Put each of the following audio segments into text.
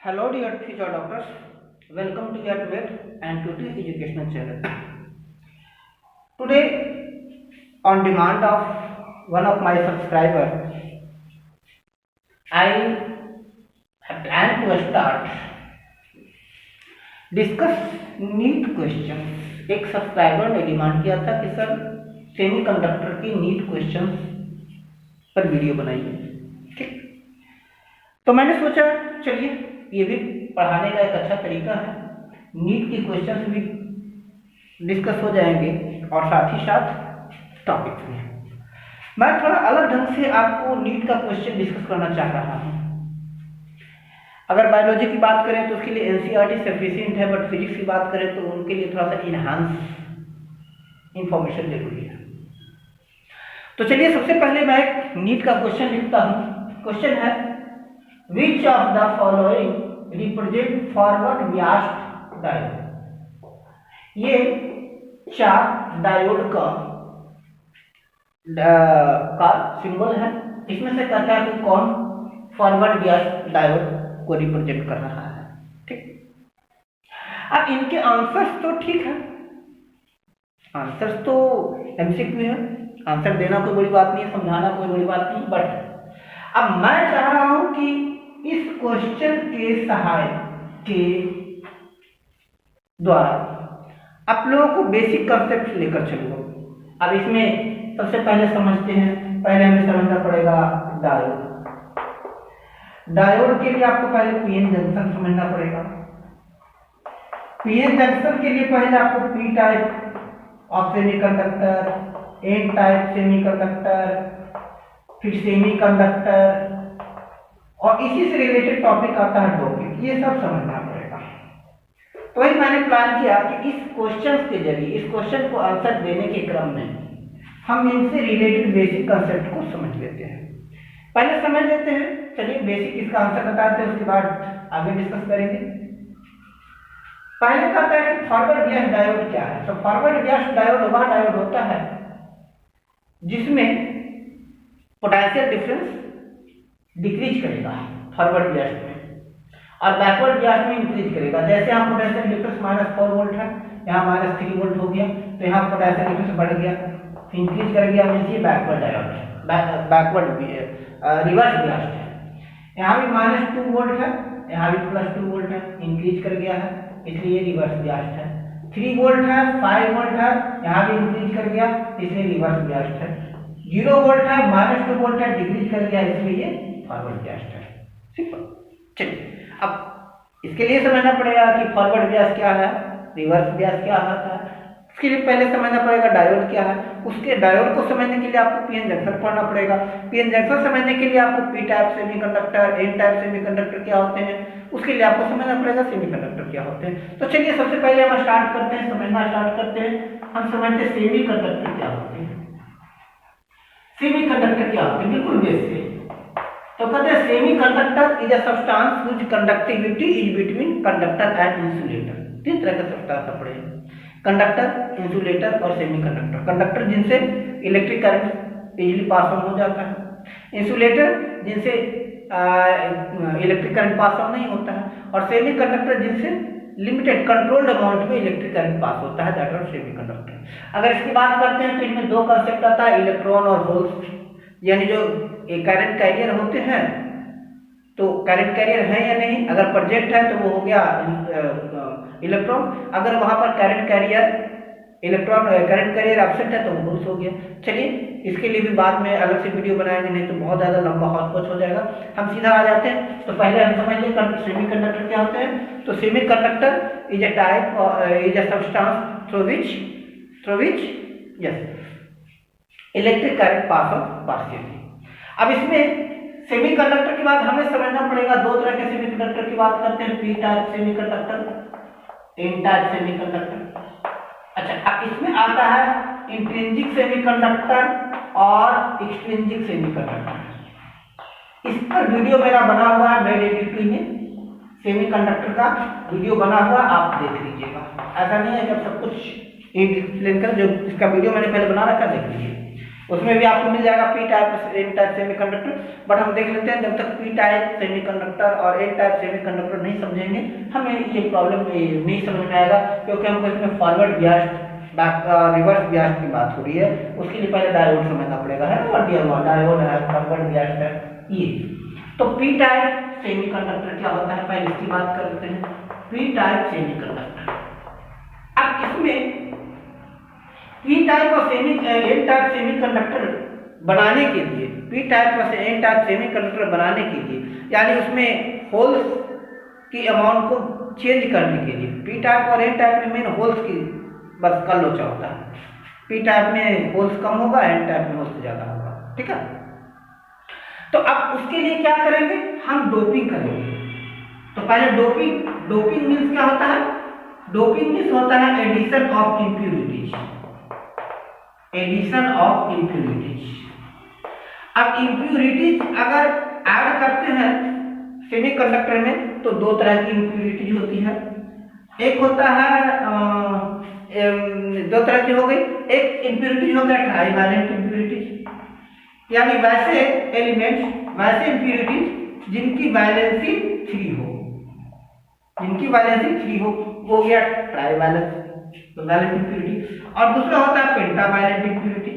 Hello dear future doctors, welcome to your Med and Tutor Educational channel. Today, on demand of one of my subscribers, I plan to start discuss NEET question. एक subscriber ने demand किया था कि sir semiconductor की NEET question पर video बनाइए। ठीक, तो मैंने सोचा चलिए ये भी पढ़ाने का एक अच्छा तरीका है, नीट की क्वेश्चंस भी डिस्कस हो जाएंगे और साथ ही साथ टॉपिक भी। मैं थोड़ा अलग ढंग से आपको नीट का क्वेश्चन डिस्कस करना चाह रहा हूँ। अगर बायोलॉजी की बात करें तो उसके लिए एनसीईआरटी सफिशिएंट है, बट फिजिक्स की बात करें तो उनके लिए थोड़ा सा इनहांस इंफॉर्मेशन जरूरी है। तो चलिए सबसे पहले मैं एक नीट का क्वेश्चन लिखता हूँ। क्वेश्चन है Which of the following represent forward biased diode? ये चार डायोड का सिंबल है। इसमें से कहता है कि कौन फॉरवर्ड बियास्ड डायोड को रिप्रेजेंट कर रहा है। ठीक, अब इनके आंसर्स तो ठीक है, आंसर्स तो एमसीक्यू है, आंसर देना कोई बड़ी बात नहीं है, समझाना कोई बड़ी बात नहीं। बट अब मैं चाह रहा हूं कि इस क्वेश्चन के सहायता के द्वारा आप लोगों को बेसिक कंसेप्ट लेकर चलो। अब इसमें सबसे पहले समझते हैं, पहले हमें समझना पड़ेगा डायोड। डायोड के लिए आपको पहले पीएन जंक्शन समझना पड़ेगा। पीएन जंक्शन के लिए पहले आपको P type of semiconductor, N type semiconductor, फिर सेमीकंडक्टर और इसी से रिलेटेड टॉपिक आता है डोपिंग, ये सब समझना पड़ेगा। तो वही मैंने प्लान किया कि इस क्वेश्चन के जरिए इस क्वेश्चन को आंसर देने के क्रम में हम इनसे रिलेटेड बेसिक कंसेप्ट को समझ लेते हैं। पहले समझ लेते हैं, चलिए बेसिक इसका आंसर बताते हैं, उसके बाद आगे डिस्कस करेंगे। पहले कहता है कि फॉरवर्ड बियास्ड डायोड क्या है। तो फॉरवर्ड बियास्ड डायोड वह डायोड होता है जिसमें पोटेंशियल डिफरेंस डिक्रीज करेगा फॉरवर्ड बियास्ड में, और बैकवर्ड बियास्ड में इंक्रीज करेगा। जैसे यहाँ पोटेंशियल डिफरेंस -4 वोल्ट है, यहाँ -3 वोल्ट हो गया, तो यहाँ पोटेंशियल डिफरेंस बढ़ गया, इंक्रीज कर गया, मींस ये बैकवर्ड डायोड है, बैकवर्ड रिवर्स बियास्ड है। यहाँ भी -2 वोल्ट है, यहाँ भी +2 वोल्ट है, इंक्रीज कर गया है, इसलिए रिवर्स बियास्ड है। 3 वोल्ट है, 5 वोल्ट है, यहाँ भी इंक्रीज कर गया, इसलिए रिवर्स बियास्ड है। 0 वोल्ट है, -2 वोल्ट है, डिक्रीज कर गया, इसलिए ये फॉरवर्ड बियास्ड है। सिंपल। चलिए अब इसके लिए समझना पड़ेगा कि फॉरवर्ड बियास क्या है, रिवर्स बियास क्या होता है। इसके लिए पहले समझना पड़ेगा डायोड क्या है। उसके डायोड को समझने के लिए आपको पीएन जंक्शन पढ़ना पड़ेगा। पीएन जंक्शन समझने के लिए आपको P type semiconductor, N type semiconductor क्या होते हैं, उसके लिए आपको समझना पड़ेगा सेमीकंडक्टर क्या होते हैं। तो चलिए सबसे पहले हम स्टार्ट करते हैं, समझना स्टार्ट करते हैं। हम समझते हैं सेमीकंडक्टर क्या होते हैं। सेमीकंडक्टर क्या होते हैं, बिल्कुल बेस से। तो कहते हैं semiconductor is a substance which conductivity is between conductor and insulator. 3 तरह का सब्सटेंस पड़े हैं, कंडक्टर, इंसुलेटर और सेमीकंडक्टर। कंडक्टर जिनसे electric current easily pass on हो जाता है, इंसुलेटर जिनसे इलेक्ट्रिक करंट पास ऑन नहीं होता है, और सेमीकंडक्टर जिनसे लिमिटेड कंट्रोल्ड अमाउंट में इलेक्ट्रिक करंट पास होता है, दैट आर सेमीकंडक्टर। अगर इसकी बात करते हैं तो इनमें 2 कंसेप्ट आता है, इलेक्ट्रॉन और होल्स। यानी जो करंट कैरियर होते हैं, तो करंट कैरियर है या नहीं, अगर प्रेजेंट है तो वो हो गया इलेक्ट्रॉन, अगर वहां पर करंट कैरियर एब्सेंट है तो वो होल्स हो गया। चलिए इसके लिए भी बाद में अलग से वीडियो बनाएंगे, नहीं तो बहुत ज्यादा लंबा हॉट हो जाएगा। हम सीधा आ जाते हैं। तो पहले हम समझ लें सेमीकंडक्टर क्या होते हैं। तो semiconductor is a type is a substance through which electric current pass on partially. अब इसमें सेमीकंडक्टर के बाद हमें समझना पड़ेगा 2 तरह के सेमीकंडक्टर की बात करते हैं, P type semiconductor, N type semiconductor. अच्छा, अब इसमें आता है इंट्रिंसिक सेमीकंडक्टर और एक्सट्रिंसिक सेमीकंडक्टर। इस पर वीडियो मेरा बना हुआ है, मेड एडिटी में सेमीकंडक्टर का वीडियो बना हुआ, आप देख लीजिएगा। ऐसा नहीं है कि आप सब कुछ एक्सप्लेन कर, जो इसका वीडियो मैंने पहले बना रखा देख लीजिए। उसमें भी आपको मिल जाएगा P type N type semiconductor. But हम देख लेते हैं, जब तक पी टाइप सेमीकंडक्टर और एन टाइप सेमीकंडक्टर नहीं समझेंगे हमें ये प्रॉब्लम नहीं समझ में आएगा, क्योंकि हमको इसमें फॉरवर्ड बियास्ड रिवर्स बियास्ड की बात हो रही है। उसके लिए पहले डायोड समझना पड़ेगा, है ना, डायोड है, फॉरवर्ड बियास्ड है ये। तो पी टाइप सेमीकंडक्टर क्या होता है, पहले इसकी बात कर लेते हैं। पी टाइप सेमीकंडक्टर, अब इसमें पी टाइप और एन टाइप सेमीकंडक्टर बनाने के लिए, पी टाइप और एन टाइप सेमीकंडक्टर बनाने के लिए, यानी उसमें होल्स की अमाउंट को चेंज करने के लिए, पी टाइप और एन टाइप में मेन होल्स की बस का लोचा होता है। पी टाइप में होल्स कम होगा, एन टाइप में होल्स ज्यादा होगा, ठीक है। तो अब उसके लिए क्या करेंगे, हम डोपिंग करेंगे। तो पहले डोपिंग मीन्स क्या होता है, डोपिंग मीन्स होता है addition of impurities, addition of impurities. अब इम्प्यूरिटीज अगर ऐड करते हैं सेमीकंडक्टर में तो दो तरह की इम्प्यूरिटीज होती है। एक होता है दो तरह की हो गई, एक इम्प्यूरिटीज हो गया ट्राइवैलेंट इम्प्यूरिटीज, यानी वैसे एलिमेंट्स, वैसे इम्प्यूरिटीज जिनकी वैलेंसी 3 हो, जिनकी वैलेंसी 3 हो गया ट्राइवैलेंट, तो वैलेंट इम्प्यूरिटी। और दूसरा होता है pentavalent impurity,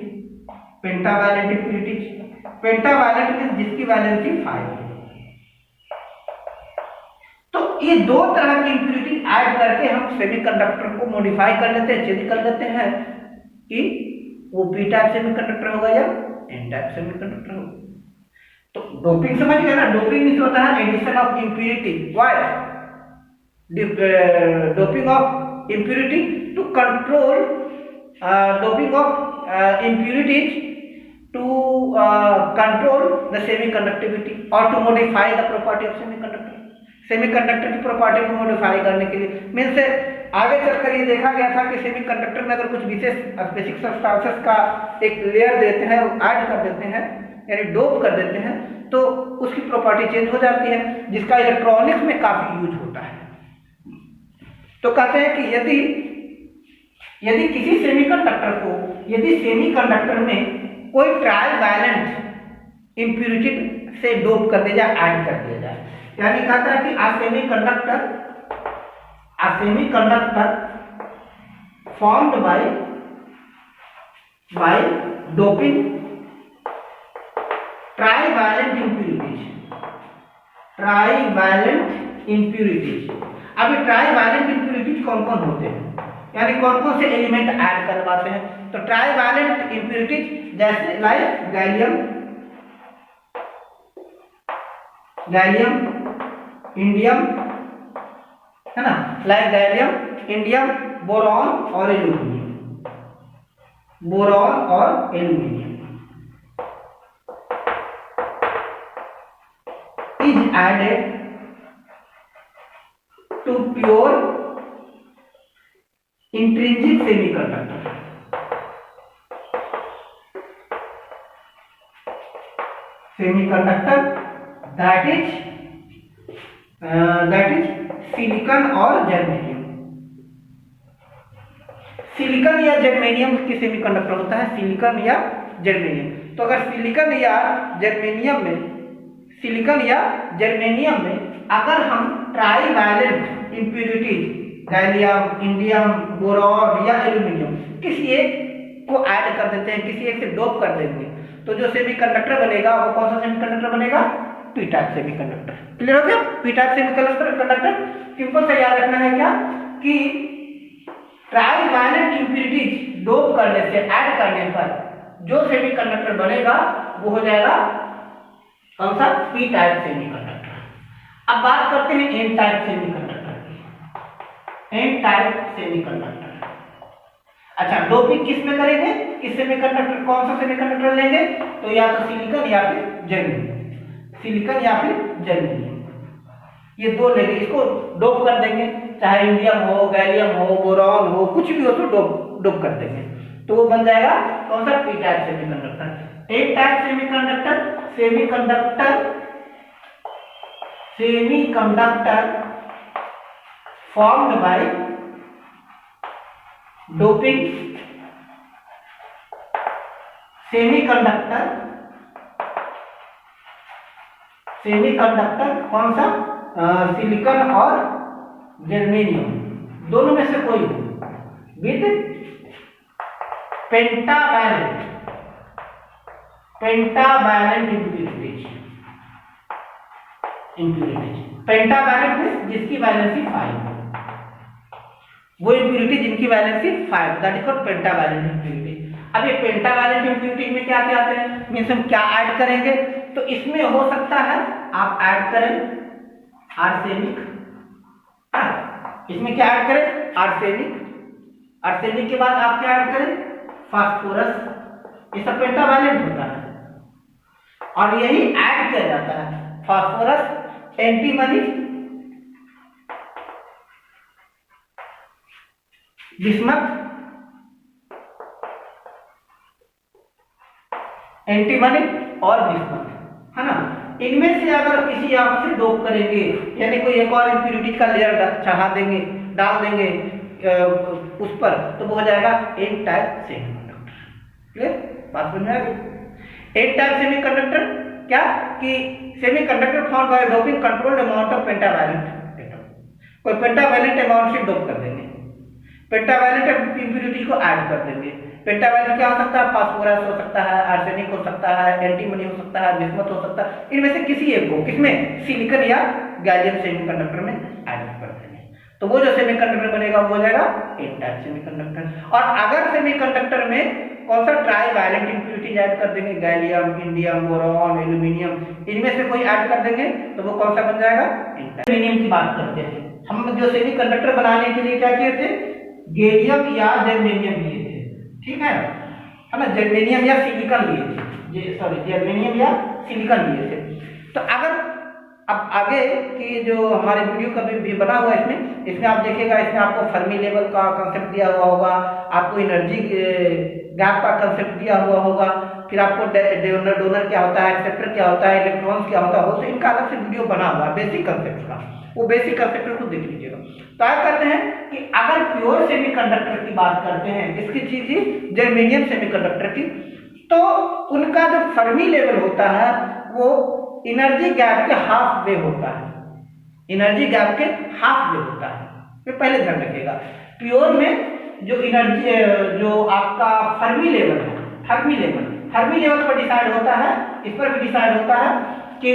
pentavalent impurities, pentavalent means जिसकी वैलेंसी 5 हो। तो ये दो तरह की इम्प्यूरिटी ऐड करके हम सेमीकंडक्टर को मॉडिफाई कर लेते हैं, चेंज कर लेते हैं कि वो पी टाइप सेमीकंडक्टर होगा या एन टाइप सेमीकंडक्टर होगा। तो डोपिंग समझ गए ना, डोपिंग मींस होता है addition of impurity. Why doping of impurity to control, doping of impurities to control the semiconductivity or to modify the property of semiconductor, semiconductor की प्रॉपर्टी को modify करने के लिए। मीन्स आगे चलकर ये देखा गया था कि सेमीकंडक्टर में अगर कुछ विशेष बेसिक सब्सटेंसेस का एक लेयर देते हैं, ऐड कर देते हैं, यानी डोप कर देते हैं, तो उसकी प्रॉपर्टी चेंज हो जाती है, जिसका इलेक्ट्रॉनिक्स में काफी यूज होता है। तो कहते हैं कि यदि किसी सेमीकंडक्टर को, यदि सेमीकंडक्टर में कोई ट्राइवैलेंट इम्प्यूरिटी से डोप कर दिया जाए, ऐड कर दिया जाए, यानी कहता है कि a semiconductor formed by doping trivalent impurities। अभी ट्राइवैलेंट इम्प्यूरिटीज कौन कौन होते हैं, यानी कौन कौन से एलिमेंट ऐड करवाते हैं। तो ट्राइवैलेंट इम्प्यूरिटीज जैसे लाइक गैलियम, इंडियम, है ना, लाइक गैलियम, इंडियम, बोरॉन और एल्यूमिनियम, बोरॉन और aluminium is added to pure intrinsic semiconductor. Semiconductor that is silicon और जर्मेनियम। सिलिकॉन या जर्मेनियम की सेमीकंडक्टर होता है, सिलिकॉन या जर्मेनियम। तो अगर सिलिकॉन या जर्मेनियम में अगर हम trivalent impurities gallium, indium, boron या एल्यूमिनियम किसी एक को ऐड कर देते हैं, किसी एक से डोप कर देंगे, तो जो सेमीकंडक्टर बनेगा वो कौन सा सेमीकंडक्टर बनेगा, पी टाइप सेमीकंडक्टर। क्लियर हो गया, पी टाइप सेमीकंडक्टर। सिंपल से याद रखना है क्या कि ट्राइवैलेंट इम्प्यूरिटीज डोप करने से, ऐड करने पर जो सेमीकंडक्टर बनेगा वो हो जाएगा कौन सा, पी टाइप सेमीकंडक्टर। अब बात करते हैं एन टाइप सेमीकंडक्टर की। एन टाइप सेमीकंडक्टर, अच्छा डोपिंग किस में करेंगे, किस सेमीकंडक्टर, कौन सा सेमीकंडक्टर लेंगे, तो या तो सिलिकॉन या फिर जर्मेनियम, सिलिकॉन या फिर जर्मेनियम, ये दो लेंगे, इसको डोप कर देंगे, चाहे इंडियम हो, गैलियम हो, बोरॉन हो, कुछ भी हो तो डोप कर देंगे, तो वो बन जाएगा कौन सा, P type semiconductor. N type semiconductor formed by doping semiconductor कौन सा, सिलिकॉन और जर्मेनियम दोनों में से कोई with pentavalent impurities. Pentavalent means जिसकी वैलेंसी 5, वो इम्प्यूरिटी जिनकी valency 5, that is called pentavalent impurity. अब ये पेंटावैलेंट इम्प्यूरिटी में क्या क्या आते हैं, मींस हम क्या ऐड करेंगे, तो इसमें हो सकता है आप ऐड करें आर्सेनिक, इसमें क्या ऐड करें आर्सेनिक के बाद आप क्या ऐड करें फास्फोरस, ये सब पेंटावैलेंट होता है और यही ऐड किया जाता है फास्फोरस, एंटीमनी, बिस्मथ, एंटीमनी और बिस्मथ, है ना। इनमें से अगर किसी आप से डोप करेंगे, यानी कोई एक और इम्प्यूरिटी का लेयर चढ़ा देंगे, डाल देंगे उस पर, तो वो हो जाएगा एन टाइप सेमीकंडक्टर। क्लियर, बात समझ में आ गई। एन टाइप सेमीकंडक्टर क्या कि semiconductor form by doping controlled amount of pentavalent atom, कोई पेंटावैलेंट अमाउंट से डोप कर देंगे, पेंटावैलेंट इम्प्यूरिटी को ऐड कर देंगे। पेंटावैलेंट क्या हो सकता है, फास्फोरस हो सकता है, आर्सेनिक हो सकता है, एंटीमनी हो सकता है, बिस्मथ हो सकता है, इनमें से किसी एक को किसमें सिलिकॉन या गैलियम सेमीकंडक्टर में ऐड कर देंगे, तो वो जो सेमीकंडक्टर बनेगा वो हो जाएगा एन टाइप सेमीकंडक्टर। और अगर सेमीकंडक्टर में कौन सा ट्राईवैलेंट इम्प्यूरिटीज ऐड कर देंगे, गैलियम, इंडियम, बोरॉन, एल्यूमिनियम, इनमें से कोई ऐड कर देंगे तो वो कौन सा बन जाएगा एन टाइप। एल्यूमिनियम की बात करते हैं हम, जो सेमीकंडक्टर बनाने के लिए क्या किए थे, गैलियम या जर्मेनियम लिए थे, ठीक है ना, जर्मेनियम या सिलिकॉन लिए थे, जर्मेनियम या सिलिकॉन लिए थे। तो अगर अब आगे की जो हमारे वीडियो का भी बना हुआ है इसमें आप देखिएगा, इसमें आपको फर्मी लेवल का कंसेप्ट दिया हुआ होगा, आपको एनर्जी गैप का कंसेप्ट दिया हुआ होगा, फिर आपको डोनर क्या होता है, एक्सेप्टर क्या होता है, इलेक्ट्रॉन्स क्या होता है, तो इनका अलग से वीडियो बना हुआ है बेसिक कंसेप्ट का, वो बेसिक कंसेप्ट को देख लीजिएगा। तो क्या करते हैं कि अगर प्योर सेमीकंडक्टर की बात करते हैं, इसकी चीज ही जर्मेनियम सेमीकंडक्टर की, तो उनका जो फर्मी लेवल होता है वो एनर्जी गैप के हाफ वे होता है, एनर्जी गैप के हाफ वे होता है, ये पहले ध्यान रखिएगा। प्योर में जो एनर्जी जो आपका फर्मी लेवल है, फर्मी लेवल पर डिसाइड होता है, इस पर भी डिसाइड होता है कि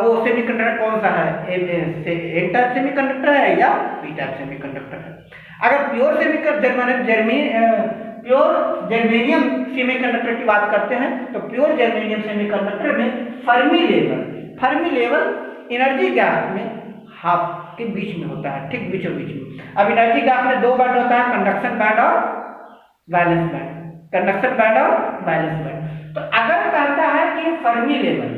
वो सेमीकंडक्टर कौन सा है, एन टाइप सेमीकंडक्टर है या पी टाइप सेमीकंडक्टर है। अगर प्योर जर्मेनियम सेमीकंडक्टर की बात करते हैं, तो प्योर जर्मेनियम सेमीकंडक्टर में फर्मी लेवल एनर्जी गैप में हाफ के बीच में होता है, ठीक बीचों बीच में। अब एनर्जी गैप में दो बैंड होता है, कंडक्शन बैंड और वैलेंस बैंड, तो अगर कहता है कि फर्मी लेवल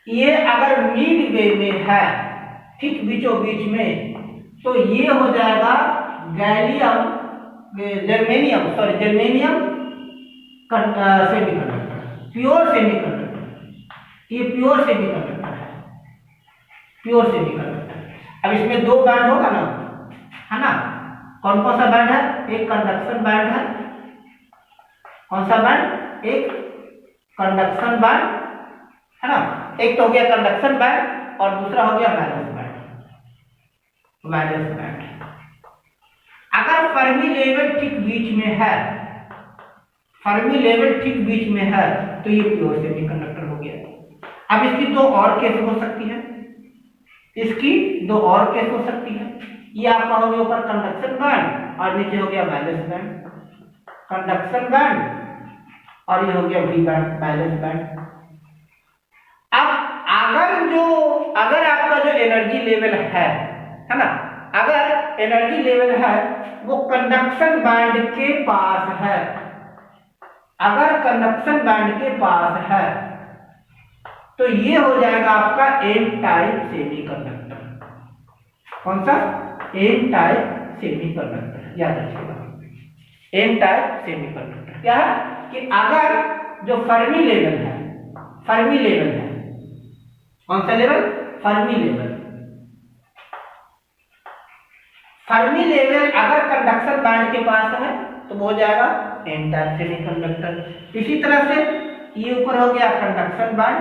ये अगर मिड वे में है, ठीक बीचों बीच में, तो ये हो जाएगा जर्मेनियम सेमीकंडक्टर, प्योर सेमीकंडक्टर, ये प्योर सेमीकंडक्टर। अब इसमें दो बैंड होगा ना, है ना, कौन सा बैंड है, एक कंडक्शन बैंड है, कौन सा बैंड, एक कंडक्शन बैंड है ना, एक तो हो गया कंडक्शन बैंड और दूसरा हो गया वैलेंस बैंड। अगर फर्मी लेवल ठीक बीच में है, तो ये प्योर सेमीकंडक्टर हो गया। अब इसकी दो और केस हो सकती है, ये आपका हो गया ऊपर कंडक्शन बैंड और नीचे हो गया वैलेंस बैंड, कंडक्शन बैंड और ये हो गया वैलेंस बैंड। अब अगर आपका जो एनर्जी लेवल है ना, अगर एनर्जी लेवल है वो कंडक्शन बैंड के पास है, तो ये हो जाएगा आपका एन टाइप सेमीकंडक्टर। कौन सा, एन टाइप सेमीकंडक्टर, याद रखिएगा एन टाइप सेमीकंडक्टर क्या है कि अगर जो फर्मी लेवल है, कौन सा लेवल, फर्मी लेवल अगर कंडक्शन बैंड के पास है तो वो हो जाएगा एन टाइप सेमीकंडक्टर। इसी तरह से ये ऊपर हो गया कंडक्शन बैंड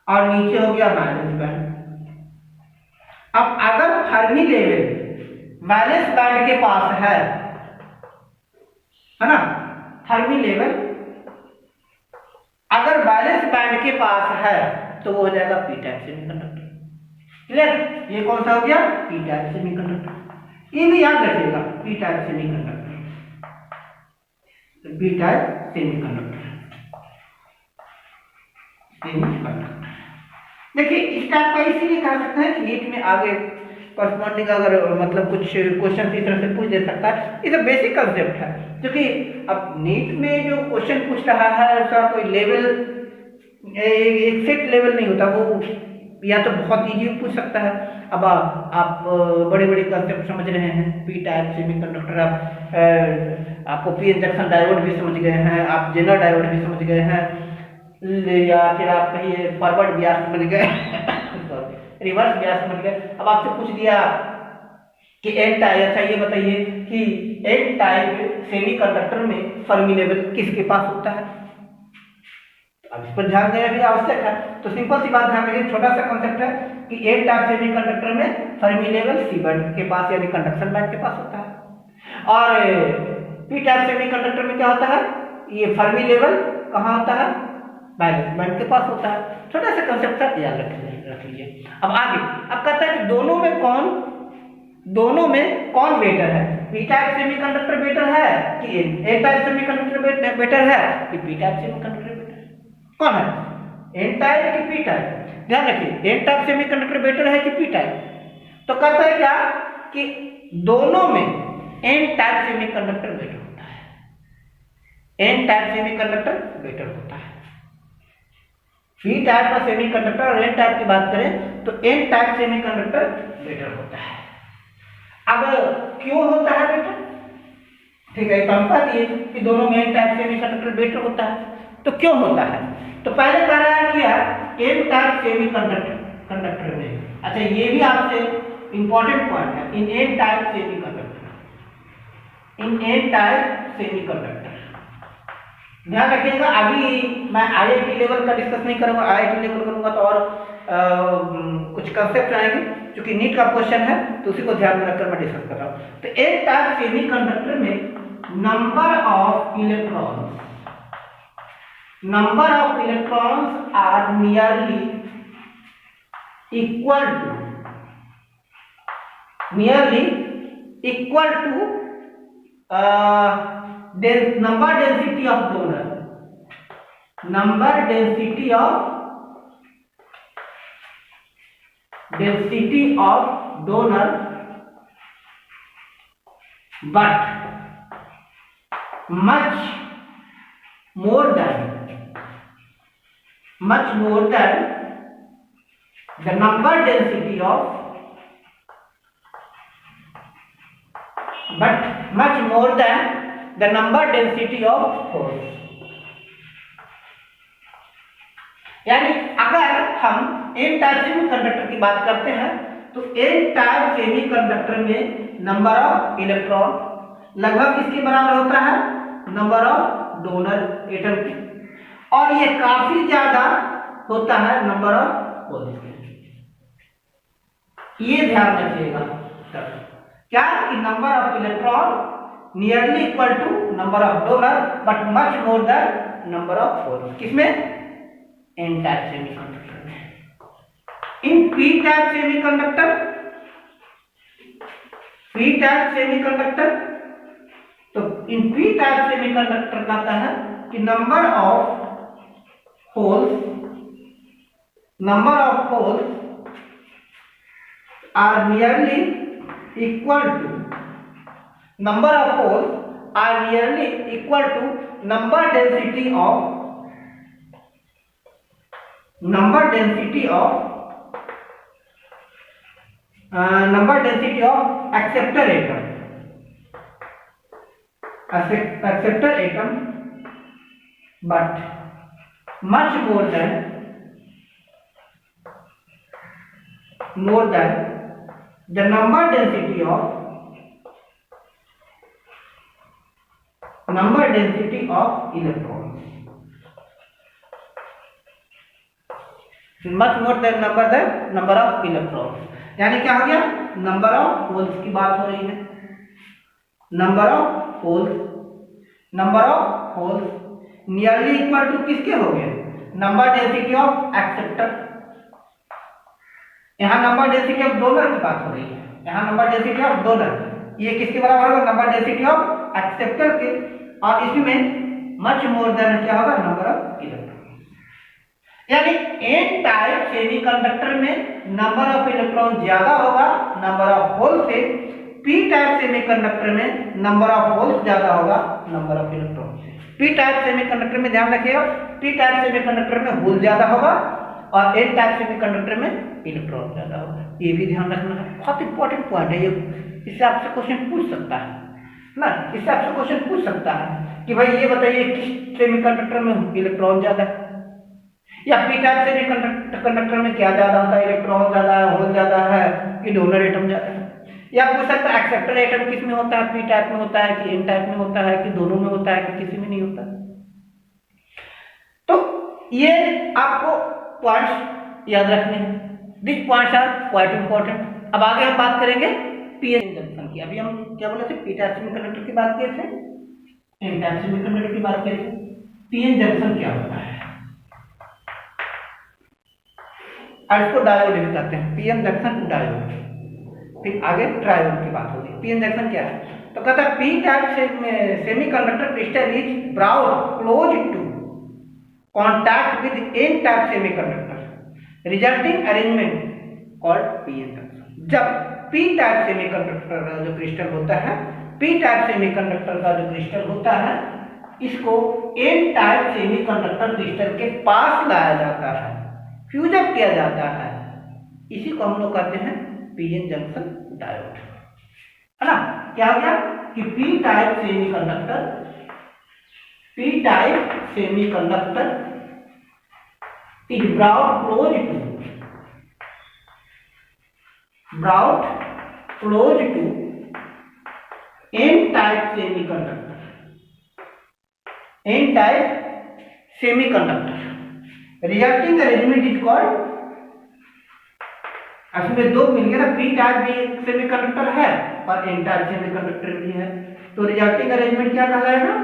और नीचे हो गया वैलेंस बैंड। अब अगर फर्मी लेवल वैलेंस बैंड के पास है ना, फर्मी लेवल अगर वैलेंस बैंड के पास है तो वो हो जाएगा पी टाइप सेमीकंडक्टर। क्लियर? ये कौन सा हो गया? P type semiconductor. ये भी याद रखिएगा, P type semiconductor, P type semiconductor. देखिए इस टाइप का इसीलिए कह सकते हैं कि नीट में आगे कॉरस्पॉन्डिंग अगर मतलब कुछ क्वेश्चन इस तरह से पूछ दे सकता है। ये तो बेसिक कंसेप्ट है, क्योंकि अब नीट में जो क्वेश्चन पूछ रहा है उसका कोई लेवल एक सेट लेवल नहीं होता, वो या तो बहुत इजी पूछ सकता है। अब आप बड़े बड़े कंसेप्ट समझ रहे हैं, पी टाइप सेमीकंडक्टर, आपको पी इंजेक्शन डायोड भी समझ गए हैं, आप जेनर डायोड भी समझ गए हैं, या फिर आप कहिए फॉरवर्ड बियास समझ गए रिवर्स बियास समझ गए। अब आपसे पूछ दिया कि एन टाइप, अच्छा ये बताइए कि एन टाइप सेमीकंडक्टर में फर्मी लेवल किसके पास होता है? अब इस पर ध्यान देना भी आवश्यक है। तो सिंपल सी बात ध्यान रखिए, छोटा सा कॉन्सेप्ट है कि एन टाइप सेमीकंडक्टर में फर्मी लेवल सी बैंड के पास यानी कंडक्शन बैंड के पास होता है, और पी टाइप सेमीकंडक्टर में क्या होता है? ये फर्मी लेवल कहाँ होता है? वैलेंस बैंड के पास होता है। छोटा सा कंसेप्ट है, याद रख लीजिए। अब आगे अब कहता है कि दोनों में कौन बेटर है? पी टाइप सेमीकंडक्टर बेटर है कि एन टाइप सेमीकंडक्टर बेटर है कि पी टाइप सेमीकंडक्टर बेटर है? कौन है? एन टाइप कि पी टाइप? ध्यान रखिए, एन टाइप सेमीकंडक्टर बेटर है कि पी टाइप? तो कहता है क्या कि दोनों में एन टाइप सेमीकंडक्टर बेटर होता है। एन टाइप सेमीकंडक्टर बेटर होता है। पी टाइप का सेमीकंडक्टर और एन टाइप की बात करें तो एन टाइप सेमीकंडक्टर बेटर होता है। अब क्यों होता है बेटर? ठीक है, हम कह दिए कि दोनों में एन टाइप सेमीकंडक्टर बेटर होता है, तो क्यों होता है? तो पहले कह रहा है कि एन टाइप सेमीकंडक्टर में, अच्छा ये भी आपसे इंपॉर्टेंट पॉइंट है, in an type semiconductor, in an type semiconductor ध्यान रखिएगा। अभी मैं आईआईटी लेवल का डिस्कस नहीं करूंगा, आईआईटी लेवल करूंगा तो और कुछ कंसेप्ट आएंगे, क्योंकि नीट का क्वेश्चन है तो उसी को ध्यान में रखकर मैं डिस्कस कर रहा हूं। तो एन टाइप सेमीकंडक्टर में number of electrons are nearly equal to number density of donor, but much more than the number density of force। यानी अगर हम एन टाइप सेमीकंडक्टर की बात करते हैं तो एन टाइप सेमीकंडक्टर में नंबर ऑफ इलेक्ट्रॉन लगभग किसके बराबर होता है? नंबर ऑफ डोनर एटम की, और ये काफी ज्यादा होता है नंबर ऑफ होल्स के। ये ध्यान रखिएगा क्या कि number of electron nearly equal to number of donor but much more than number of holes. किसमें? एन टाइप सेमीकंडक्टर में। इन पी टाइप सेमीकंडक्टर, तो इन पी टाइप सेमीकंडक्टर कहता है कि number of holes are nearly equal to number of holes are nearly equal to number density of acceptor atom, but much more than the number density of number density of electron, much more than number of electron. यानी क्या हो गया, number of holes की बात हो रही है, number of holes nearly equal to किसके हो गए, नंबर डेंसिटी ऑफ एक्सेप्टर। यहां नंबर डेंसिटी ऑफ डोनर की बात हो रही है, यहां नंबर डेंसिटी ऑफ डोनर, ये किसके बराबर होगा, नंबर डेंसिटी ऑफ एक्सेप्टर के, और इसमें मच मोर देन क्या होगा, नंबर ऑफ इलेक्ट्रॉन। यानी एन टाइप सेमीकंडक्टर में नंबर ऑफ इलेक्ट्रॉन ज्यादा होगा नंबर ऑफ होल से, पी टाइप सेमीकंडक्टर में नंबर ऑफ होल्स ज्यादा होगा नंबर ऑफ इलेक्ट्रॉन से। पी टाइप सेमीकंडक्टर में ध्यान रखिएगा, पी टाइप सेमीकंडक्टर में होल ज्यादा होगा और एन टाइप सेमीकंडक्टर में इलेक्ट्रॉन ज्यादा होगा। ये भी ध्यान रखना है, बहुत इंपॉर्टेंट पॉइंट है ये, इससे आपसे क्वेश्चन पूछ सकता है ना, इससे आपसे क्वेश्चन पूछ सकता है कि भाई ये बताइए किस सेमीकंडक्टर में इलेक्ट्रॉन ज्यादा है, या पी टाइप सेमीकंडक्टर में क्या ज्यादा होता है, इलेक्ट्रॉन ज्यादा है, होल ज्यादा है कि डोनर एटम ज्यादा है। या पूछ सकता है एक्सेप्टर एटम किस में होता है, पी टाइप में होता है कि एन टाइप में होता है कि दोनों में होता है कि किसी में नहीं होता। तो ये आपको पॉइंट्स याद रखने हैं, this points are quite important. अब आगे हम बात करेंगे पीएन जंक्शन की। अभी हम क्या बोले थे, पी टाइप सेमीकंडक्टर की बात किए थे, एन टाइप सेमीकंडक्टर की बात किए थे। पीएन जंक्शन क्या होता है, और इसको डायोड भी कहते हैं, पीएन जंक्शन डायोड। फिर आगे ट्रायोड की बात होगी। पीएन जंक्शन क्या है, तो कहता है P type semiconductor crystal is brought close to contact with N type semiconductor resulting arrangement called PN junction. जब पी टाइप सेमीकंडक्टर का जो क्रिस्टल होता है, पी टाइप सेमीकंडक्टर का जो क्रिस्टल होता है, इसको एन टाइप सेमीकंडक्टर क्रिस्टल के पास लाया जाता है, फ्यूज अप किया जाता है, इसी को हम लोग कहते हैं पीएन जंक्शन डायोड, है ना। क्या हो गया कि P type semiconductor is brought close to N type semiconductor resulting arrangement is called, इसमें दो मिल गया ना, पी टाइप भी एक सेमीकंडक्टर है और एन टाइप सेमीकंडक्टर भी है, तो रिजल्टिंग अरेंजमेंट क्या कहलाएगा,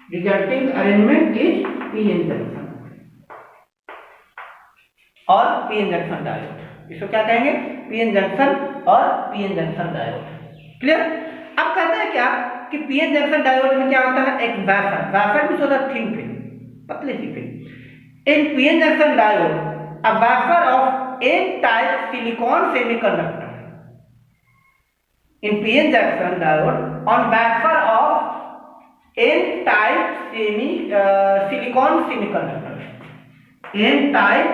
resulting arrangement is PN junction और पीएन जंक्शन डायोड। इसको क्या कहेंगे, पीएन जंक्शन और पीएन जंक्शन डायोड। क्लियर। अब कहते हैं क्या कि पीएन जंक्शन डायोड में क्या होता है, एक वेफर भी होता है, थिन फिल्म, पतली सी film. In PN junction diode a wafer of N-type silicon semiconductor. In PN junction diode, on wafer of N-type silicon semiconductor. N-type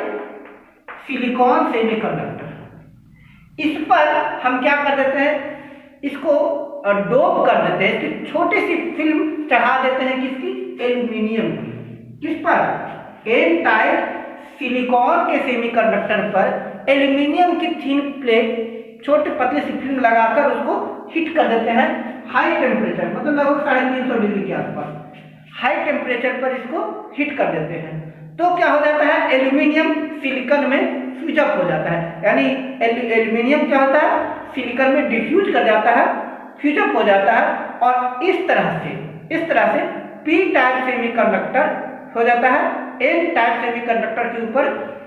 silicon semiconductor. इस पर हम क्या कर देते हैं, इसको डोप कर देते हैं, इसकी छोटी सी फिल्म चढ़ा देते हैं, किसकी, एल्यूमिनियम की। किस पर, एन टाइप सिलिकॉन के सेमीकंडक्टर पर एल्यूमिनियम की थिन प्लेट छोटे पतले सी फिल्म लगाकर उसको हीट कर देते हैं हाई टेम्परेचर, मतलब लगभग 350 डिग्री के आसपास हाई टेम्परेचर पर इसको हीट कर देते हैं। तो क्या हो जाता है, एल्यूमिनियम सिलिकॉन में फ्यूज अप हो जाता है, यानी एल्यूमिनियम क्या होता है, सिलिकॉन में डिफ्यूज कर जाता है, फ्यूज अप हो जाता है, और इस तरह से पी टाइप सेमीकंडक्टर हो जाता है, एन टाइप सेमीकंडक्टर के ऊपर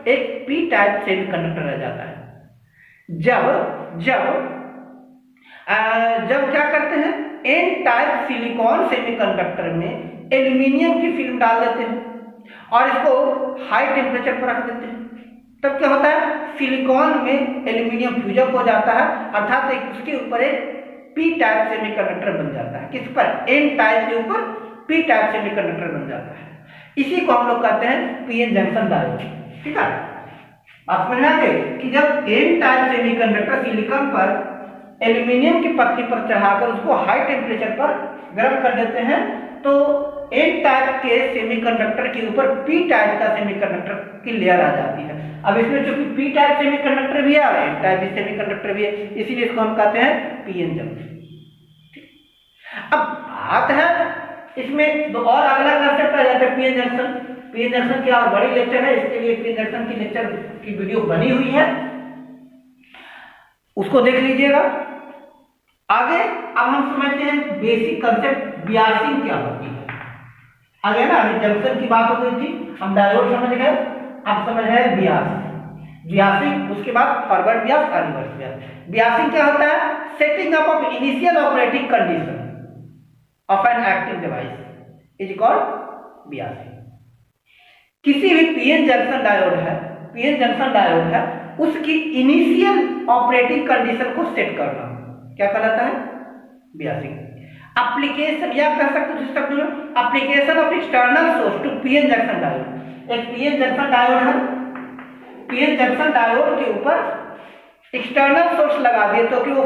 एक पी टाइप सेमीकंडक्टर रह जाता है। जब क्या करते हैं, एन टाइप सिलिकॉन सेमीकंडक्टर में एल्यूमिनियम की फिल्म डाल देते हैं और इसको हाई टेम्परेचर पर रख देते हैं, तब क्या होता है, सिलिकॉन में एल्यूमिनियम फ्यूज अप हो जाता है, अर्थात उसके ऊपर एक पी टाइप सेमीकंडक्टर बन जाता है। किस पर, एन टाइप के ऊपर पी टाइप सेमीकंडक्टर बन जाता है। इसी को हम लोग कहते हैं पीएन जंक्शन डायोड। ठीक है, आप समझ आ गए कि जब एन टाइप सेमीकंडक्टर सिलिकॉन पर एल्यूमिनियम की पतली पर चढ़ाकर उसको हाई टेम्परेचर पर गर्म कर देते हैं, तो एन टाइप के सेमीकंडक्टर के ऊपर पी टाइप का सेमीकंडक्टर की लेयर आ जाती है। अब इसमें चूंकि पी टाइप सेमीकंडक्टर भी है और एन टाइप सेमीकंडक्टर भी है, इसीलिए इसको हम कहते हैं पीएन जंक्शन। अब बात है इसमें दो और अगला कंसेप्ट आ जाता है पीएन जंक्शन। पीएन जंक्शन की और बड़ी लेक्चर है, इसके लिए पीएन जंक्शन की लेक्चर की वीडियो बनी हुई है, उसको देख लीजिएगा। आगे अब हम समझते हैं बेसिक कंसेप्ट बियासिंग क्या होती है। आगे ना अभी जंक्शन की बात हो गई थी, हम डायोड समझ गए, अब समझ रहे हैं बियास। बियासिंग, उसके बाद फॉरवर्ड बियास और रिवर्स बियास। बियासिंग क्या होता है? Setting up of initial operating condition of an active device is called biasing. किसी भी पीएन जंक्शन डायोड है, पीएन जंक्शन डायोड है, उसकी इनिशियल ऑपरेटिंग कंडीशन को सेट करना क्या कहलाता है? बियासिंग। एप्लीकेशन या कह सकते हो सिस्टम में application of external source to PN junction diode. एक पीएन जंक्शन डायोड है, पीएन जंक्शन डायोड के ऊपर एक्सटर्नल सोर्स लगा दिए तो कि वो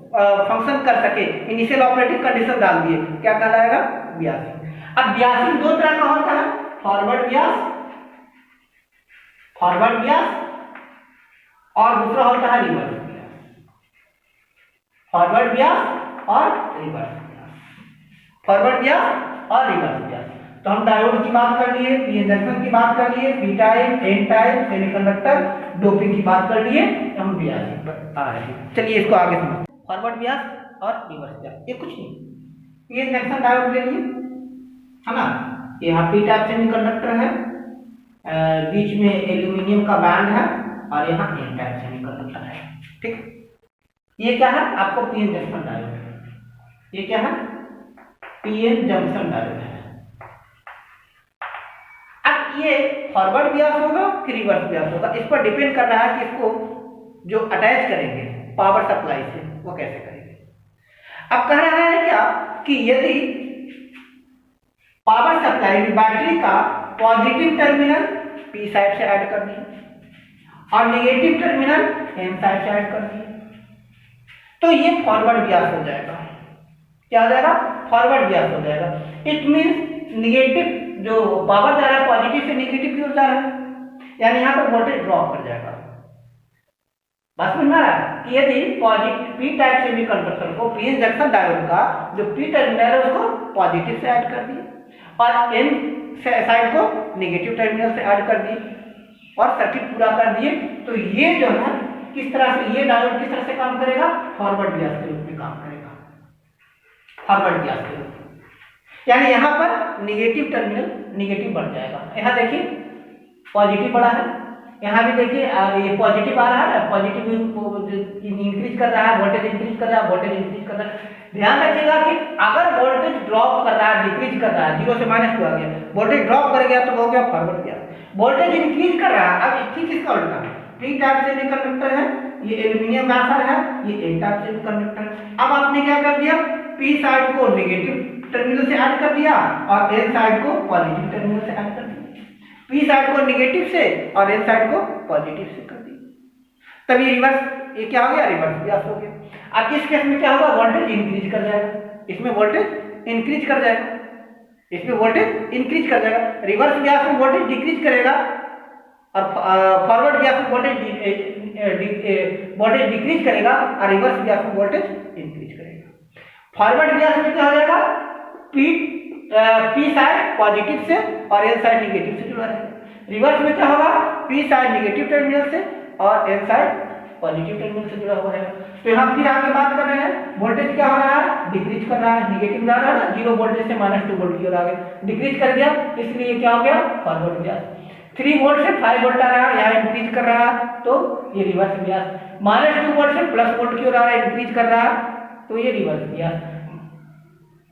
फंक्शन कर सके, इनिशियल ऑपरेटिंग कंडीशन डाल दिए, क्या कहलाएगा? बियासिंग। अब बियासिंग दो तरह का होता है, फॉरवर्ड बियास, फॉरवर्ड बियास, और दूसरा होता है रिवर्स बियास। फॉरवर्ड बियास और रिवर्स बियास, फॉरवर्ड बियास और रिवर्स बियास। तो हम डायोड की बात कर लिए, पीएन जंक्शन की बात कर लिए, P type, N type, semiconductor, doping की बात कर लिए, हम बियासिंग पर आ रहे हैं। चलिए इसको आगे समझते हैं। फॉरवर्ड बियास और रिवर्स बियास, ये कुछ नहीं, पीएन जंक्शन डायोड ले लिए, है ना, यहाँ पी टाइप सेमीकंडक्टर है, बीच में एल्यूमिनियम का बैंड है, और यहाँ एन टाइप सेमीकंडक्टर है, ठीक। ये क्या है? आपको पीएन जंक्शन डायोड है। ये क्या है? पीएन जंक्शन डायोड है। अब ये फॉरवर्ड बियास होगा कि रिवर्स बियास होगा, इस पर डिपेंड कर रहा है कि इसको जो अटैच करेंगे पावर सप्लाई से वो कैसे करेंगे। अब कह रहा है क्या कि यदि पावर सप्लाई में बैटरी का पॉजिटिव टर्मिनल पी साइड से ऐड कर दिए और नेगेटिव टर्मिनल एन साइड से ऐड कर दिए, तो ये फॉरवर्ड बियास हो जाएगा। क्या हो जाएगा? फॉरवर्ड बियास हो जाएगा। इट मींस नेगेटिव जो पावर जा रहा है पॉजिटिव से नेगेटिव की ओर जा रहा है, यानी यहाँ पर वोल्टेज ड्रॉप कर जाएगा। बस में ना कि यदि पॉजिटिव पी टाइप सेमीकंडक्टर को पीएन जंक्शन डायोड का जो पी टर्मिनल है उसको पॉजिटिव से ऐड कर दिए और एन साइड को नेगेटिव टर्मिनल से ऐड कर दिए और सर्किट पूरा कर दिए, तो ये जो है किस तरह से, ये डायोड किस तरह से काम करेगा? फॉरवर्ड बियास के रूप में काम करेगा, फॉरवर्ड बियास के रूप में। यानी यहाँ पर नेगेटिव टर्मिनल नेगेटिव बढ़ जाएगा। यहाँ देखिए पॉजिटिव बढ़ा है, यहाँ भी देखिए ये पॉजिटिव आ रहा है, पॉजिटिव इंक्रीज कर रहा है, वोल्टेज इंक्रीज कर रहा है, वोल्टेज इंक्रीज कर रहा है। ध्यान रखिएगा कि अगर वोल्टेज ड्रॉप कर रहा है, डिक्रीज कर रहा है, 0 से -2 आ गया, वोल्टेज ड्रॉप कर गया तो हो गया फॉरवर्ड बियास। वोल्टेज इंक्रीज कर रहा है, अब ठीक इसका उल्टा, पी टाइप सेमीकंडक्टर है, ये एल्यूमिनियम वेफर है, ये एन टाइप सेमीकंडक्टर है। अब आपने क्या कर दिया? पी साइड को नेगेटिव टर्मिनल से ऐड कर दिया और एन साइड को पॉजिटिव टर्मिनल से ऐड कर दिया, पी साइड को नेगेटिव से और एन साइड को पॉजिटिव से कर दिया। तब ये रिवर्स, ये क्या हो गया? रिवर्स बियास हो गया। अब इस केस में क्या होगा? वोल्टेज इंक्रीज कर जाएगा, इसमें वोल्टेज इंक्रीज कर जाएगा, इसमें वोल्टेज इंक्रीज कर जाएगा। रिवर्स बियास में वोल्टेज डिक्रीज करेगा और फॉरवर्ड बियास में वोल्टेज डिक्रीज करेगा और रिवर्स बियास में वोल्टेज इंक्रीज करेगा। फॉरवर्ड बियास में क्या हो जाएगा? पी साइड पॉजिटिव से और एन साइड नेगेटिव से जुड़ा रहेगा। रिवर्स में क्या होगा? पी साइड नेगेटिव टर्मिनल से और एन साइड पॉजिटिव टर्मिनल से जुड़ा हुआ है। तो यहाँ फिर आगे बात कर रहे हैं, वोल्टेज क्या हो रहा है? डिक्रीज कर रहा है, नेगेटिव जा रहा है ना, 0 वोल्टेज से -2 वोल्ट की ओर आ गया, डिक्रीज कर दिया, इसलिए क्या हो गया? फॉरवर्ड बियास। 3 वोल्ट से 5 वोल्ट आ रहा है, यहाँ इंक्रीज कर रहा है तो ये रिवर्स बियास। -2 वोल्ट से प्लस वोल्ट की ओर आ रहा है, इंक्रीज कर रहा है तो ये रिवर्स बियास।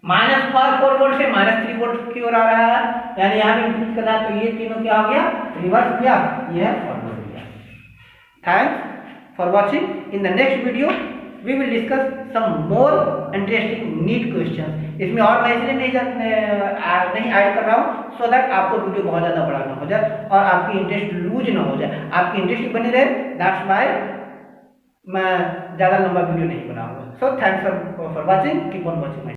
-4 वोल्ट से -3 वोल्ट की ओर आ रहा है, यानी यहाँ भी इंक्रीज कर रहा है, तो ये तीनों क्या हो गया? रिवर्स बियास, ये है forward Beas. Thanks for watching. In the next video we will discuss some more interesting neat questions. इसमें और मैं इसलिए नहीं ऐड कर रहा हूँ so that आपको वीडियो बहुत ज़्यादा बड़ा ना हो जाए और आपकी इंटरेस्ट लूज ना हो जाए, आपकी इंटरेस्ट बनी रहे। दैट्स वाई मैं ज़्यादा लंबा वीडियो नहीं बनाऊंगा। So thanks for watching. Keep on watching my